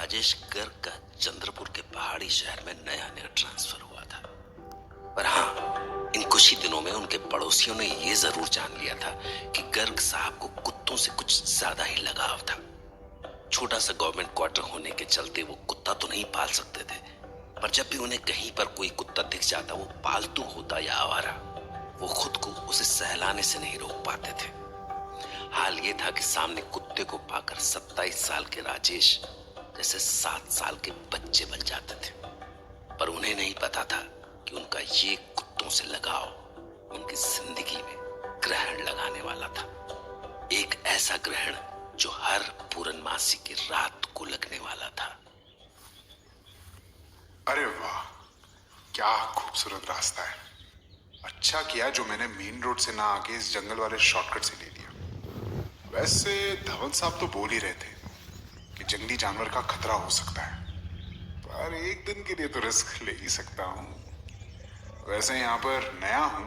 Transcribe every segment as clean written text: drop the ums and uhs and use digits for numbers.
राजेश गर्ग का चंद्रपुर के पहाड़ी शहर में नया नया ट्रांसफर हुआ था। पर हाँ, इन कुछ ही दिनों में उनके पड़ोसियों ने ये जरूर जान लिया था कि गर्ग साहब को कुत्तों से कुछ ज्यादा ही लगाव था। छोटा सा गवर्नमेंट क्वार्टर होने के चलते वो कुत्ता तो नहीं पाल सकते थे, पर जब भी उन्हें कहीं पर कोई कुत्ता दिख जाता, वो पालतू होता या आवारा, वो खुद को उसे सहलाने से नहीं रोक पाते थे। हाल ये था कि सामने कुत्ते को पाकर 27 साल के राजेश जैसे 7 साल के बच्चे बन जाते थे। पर उन्हें नहीं पता था कि उनका ये कुत्तों से लगाव उनकी जिंदगी में ग्रहण लगाने वाला था। एक ऐसा ग्रहण जो हर पूर्णमासी की रात को लगने वाला था। अरे वाह, क्या खूबसूरत रास्ता है। अच्छा किया जो मैंने मेन रोड से ना आके इस जंगल वाले शॉर्टकट से ले लिया। वैसे धवन साहब तो बोल ही रहे थे कि जंगली जानवर का खतरा हो सकता है, पर एक दिन के लिए तो रिस्क ले ही सकता हूँ। वैसे यहाँ पर नया हूँ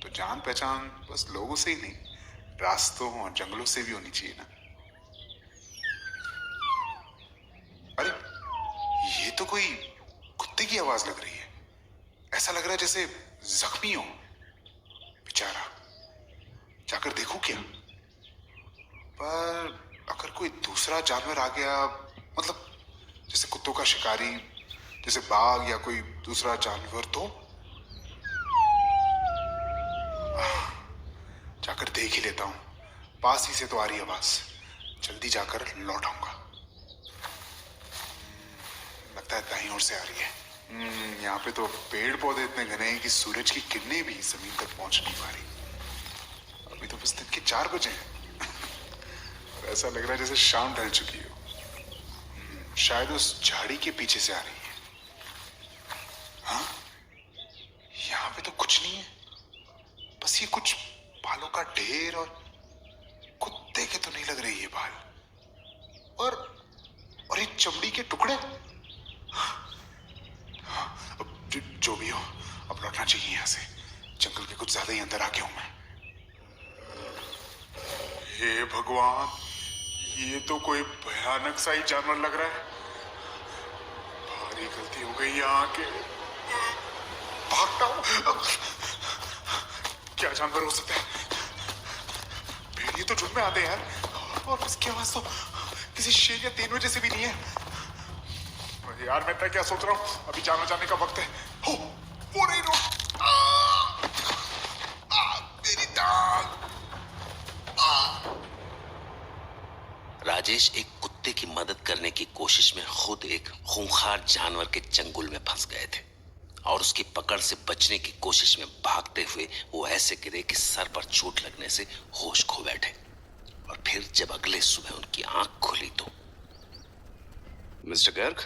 तो जान पहचान बस लोगों से ही नहीं, रास्तों और जंगलों से भी होनी चाहिए ना। अरे ये तो कोई कुत्ते की आवाज लग रही है। ऐसा लग रहा है जैसे जख्मी हो बेचारा। जाकर देखूं क्या? पर अगर कोई दूसरा जानवर आ गया, मतलब जैसे कुत्तों का शिकारी, जैसे बाघ या कोई दूसरा जानवर, तो जाकर देख ही लेता हूँ। पास ही से तो आ रही आवाज, जल्दी जाकर लौट आऊंगा। लगता है दाईं ओर से आ रही है। यहाँ पे तो पेड़ पौधे इतने घने हैं कि सूरज की किरणें भी जमीन तक पहुंच नहीं पा रही। अभी तो बस दिन के 4 बजे हैं और ऐसा लग रहा है जैसे शाम ढल चुकी हो। शायद उस झाड़ी के पीछे से आ रही है। हाँ, यहाँ पे तो कुछ नहीं है, बस ये कुछ बालों का ढेर, और कुत्ते के तो नहीं लग रहे ये बाल, और ये चमड़ी के टुकड़े। जो भी हो, अब लौटना चाहिए यहाँ से। जंगल के कुछ ज्यादा ही अंदर आ गया हूं मैं। हे भगवान, ये तो कोई भयानक सा ही जानवर लग रहा है। भारी गलती हो गई यहाँ के। भागता हूं। क्या जानवर हो सकता है? भेड़िए तो झुंड में आते हैं यार, और इसकी आवाज तो किसी शेर या तेंदुए जैसे भी नहीं है। यार मैं क्या सोच रहा हूँ, अभी जाने का वक्त है। हो, वो नहीं, रोक। मेरी टांग। राजेश एक कुत्ते की मदद करने की कोशिश में खुद एक खूंखार जानवर के चंगुल में फंस गए थे, और उसकी पकड़ से बचने की कोशिश में भागते हुए वो ऐसे गिरे कि सर पर चोट लगने से होश खो बैठे। और फिर जब अगले सुबह उनकी आंख खुली तो मिस्टर गर्ग,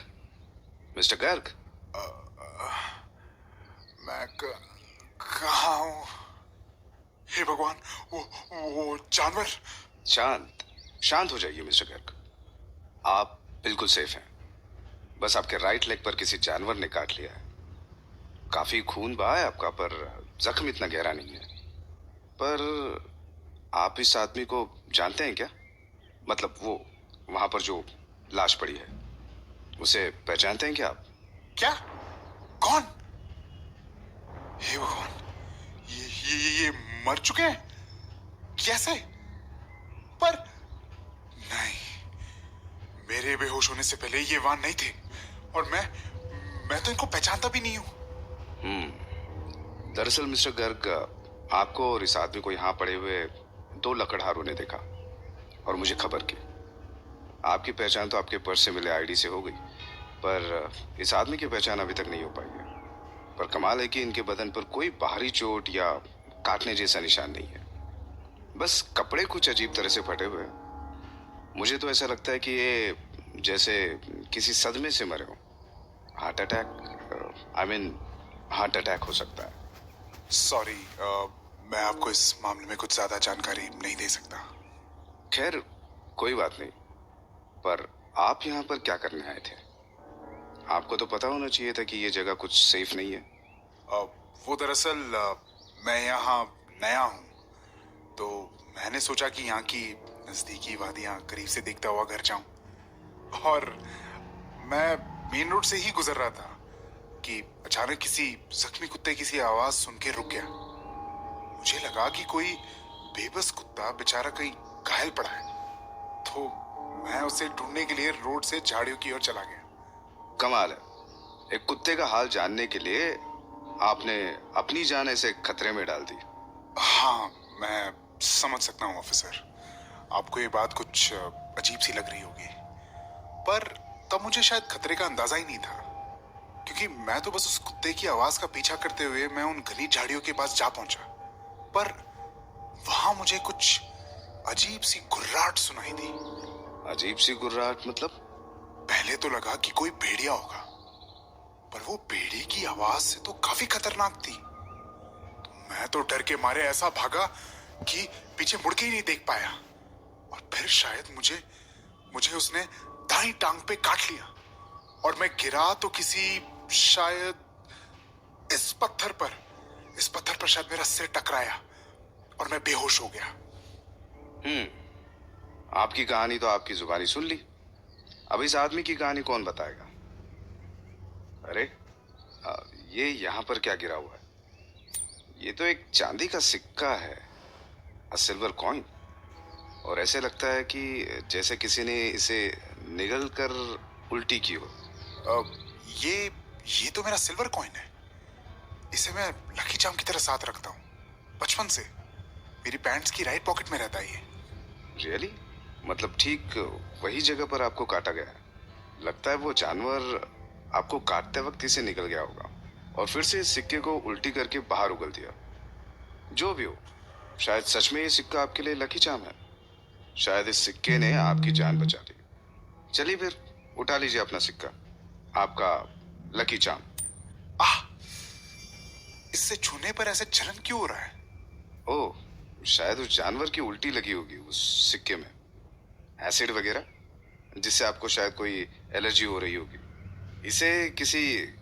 मिस्टर गर्ग। मैं कहाँ हूँ? हे भगवान, वो जानवर। शांत हो जाइए मिस्टर गर्ग। आप बिल्कुल सेफ हैं। बस आपके राइट लेग पर किसी जानवर ने काट लिया है। काफी खून बहा है आपका, पर जख्म इतना गहरा नहीं है। पर आप इस आदमी को जानते हैं क्या? मतलब वो वहां पर जो लाश पड़ी है, उसे पहचानते हैं क्या आप? क्या? कौन? हे भगवान, ये मर चुके हैं? कैसे? पर नहीं, मेरे बेहोश होने से पहले ये वहां नहीं थे, और मैं तो इनको पहचानता भी नहीं हूं। दरअसल मिस्टर गर्ग, आपको और इस आदमी को यहाँ पड़े हुए 2 लकड़हारों ने देखा और मुझे खबर की। आपकी पहचान तो आपके पर्स से मिले आईडी से हो गई, पर इस आदमी की पहचान अभी तक नहीं हो पाई है। पर कमाल है कि इनके बदन पर कोई बाहरी चोट या काटने जैसा निशान नहीं है। बस कपड़े कुछ अजीब तरह से फटे हुए हैं। मुझे तो ऐसा लगता है कि ये जैसे किसी सदमे से मरे हो। हार्ट अटैक हो सकता है। सॉरी, मैं आपको इस मामले में कुछ ज्यादा जानकारी नहीं दे सकता। खैर, कोई बात नहीं। पर आप यहाँ पर क्या करने आए थे? आपको तो पता होना चाहिए था कि ये जगह कुछ सेफ नहीं है। वो दरअसल मैं यहाँ नया हूँ, तो मैंने सोचा कि यहाँ की नजदीकी वादियाँ करीब से देखता हुआ घर जाऊं। और मैं मेन रोड से ही गुजर रहा था कि अचानक किसी जख्मी कुत्ते की सी आवाज सुन के रुक गया। मुझे लगा कि कोई बेबस कुत्ता बेचारा कहीं घायल पड़ा है, तो मैं उसे ढूंढने के लिए रोड से झाड़ियों की ओर चला गया। कमाल है, एक कुत्ते का हाल जानने के लिए आपने अपनी जान ऐसे खतरे में डाल दी। हाँ, मैं समझ सकता हूँ ऑफिसर, आपको ये बात कुछ अजीब सी लग रही होगी, पर तब मुझे शायद खतरे का अंदाजा ही नहीं था, क्योंकि मैं तो बस उस कुत्ते की आवाज का पीछा करते हुए मैं उन घनी झाड़ियों के पास जा पहुंचा। पर वहां मुझे कुछ अजीब सी गुर्राहट सुनाई दी। अजीब सी गुर्राहट मतलब? पहले तो लगा कि कोई भेड़िया होगा, पर वो भेड़िए की आवाज से तो काफी खतरनाक थी। तो मैं तो डर के मारे ऐसा भागा कि पीछे मुड़ के ही नहीं देख पाया, और फिर शायद मुझे उसने दाईं टांग पे काट लिया और मैं गिरा तो शायद इस पत्थर पर शायद मेरा सिर टकराया और मैं बेहोश हो गया। आपकी कहानी तो आपकी जुबानी सुन ली, अब इस आदमी की कहानी कौन बताएगा? अरे ये यहाँ पर क्या गिरा हुआ है? ये तो एक चांदी का सिक्का है, अ सिल्वर कॉइन, और ऐसे लगता है कि जैसे किसी ने इसे निगल कर उल्टी की हो। ये तो मेरा सिल्वर कॉइन है। इसे मैं लकी चार्म की तरह साथ रखता हूँ, बचपन से मेरी पैंट्स की राइट पॉकेट में रहता है ये। रियली? मतलब ठीक वही जगह पर आपको काटा गया है। लगता है वो जानवर आपको काटते वक्त इसे निकल गया होगा और फिर से इस सिक्के को उल्टी करके बाहर उगल दिया। जो भी हो, शायद सच में ये सिक्का आपके लिए लकी चार्म है। शायद इस सिक्के ने आपकी जान बचा ली। चलिए फिर उठा लीजिए अपना सिक्का, आपका लकी चार्म। आह, इससे छूने पर ऐसे जलन क्यों हो रहा है? ओह, शायद उस जानवर की उल्टी लगी होगी उस सिक्के में, एसिड वगैरह, जिससे आपको शायद कोई एलर्जी हो रही होगी। इसे किसी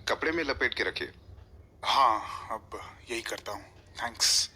कपड़े में लपेट के रखिए। हाँ, अब यही करता हूँ। थैंक्स।